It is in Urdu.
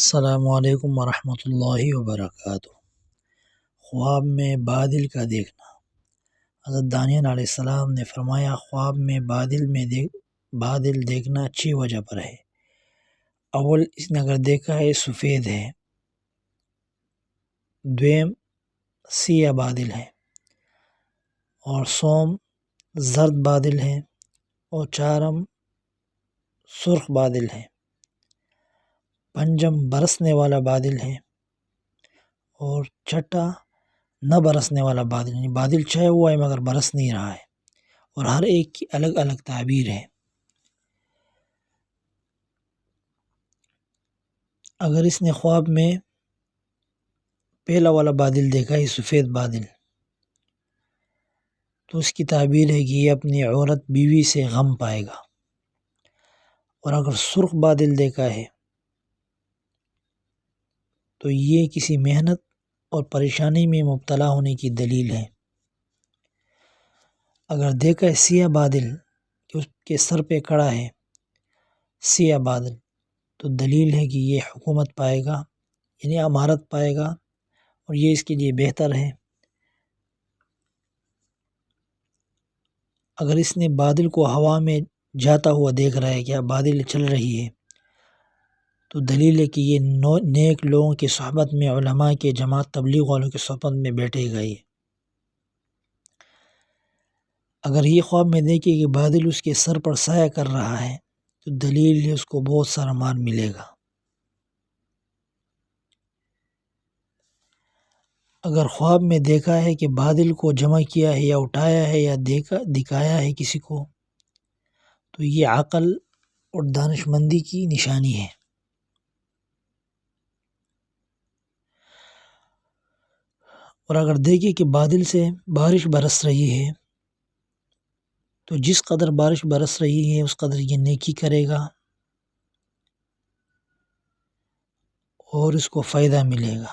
السلام علیکم ورحمۃ اللہ وبرکاتہ۔ خواب میں بادل کا دیکھنا۔ حضرت دانیال علیہ السلام نے فرمایا، خواب میں بادل دیکھنا اچھی وجہ پر ہے۔ اول اس نے اگر دیکھا ہے سفید ہے، دویم سیاہ بادل ہے، اور سوم زرد بادل ہے، اور چارم سرخ بادل ہے، پنجم برسنے والا بادل ہے، اور چھٹا نہ برسنے والا بادل، یعنی بادل چھایا ہوا ہے مگر برس نہیں رہا ہے، اور ہر ایک کی الگ الگ تعبیر ہے۔ اگر اس نے خواب میں پہلا والا بادل دیکھا ہے سفید بادل، تو اس کی تعبیر ہے کہ یہ اپنی عورت بیوی سے غم پائے گا، اور اگر سرخ بادل دیکھا ہے تو یہ کسی محنت اور پریشانی میں مبتلا ہونے کی دلیل ہے۔ اگر دیکھا ہے سیاہ بادل کہ اس کے سر پہ کھڑا ہے سیاہ بادل، تو دلیل ہے کہ یہ حکومت پائے گا، یعنی امارت پائے گا، اور یہ اس کے لیے بہتر ہے۔ اگر اس نے بادل کو ہوا میں جاتا ہوا دیکھ رہا ہے، کیا بادل چل رہی ہے، تو دلیل ہے کہ یہ نیک لوگوں کی صحبت میں، علماء کے جماعت تبلیغ والوں کی صحبت میں بیٹھے گا۔ یہ اگر یہ خواب میں دیکھے کہ بادل اس کے سر پر سایہ کر رہا ہے، تو دلیل ہے اس کو بہت سارا مال ملے گا۔ اگر خواب میں دیکھا ہے کہ بادل کو جمع کیا ہے یا اٹھایا ہے یا دکھایا ہے کسی کو، تو یہ عقل اور دانش مندی کی نشانی ہے۔ اور اگر دیکھے کہ بادل سے بارش برس رہی ہے، تو جس قدر بارش برس رہی ہے اس قدر یہ نیکی کرے گا اور اس کو فائدہ ملے گا۔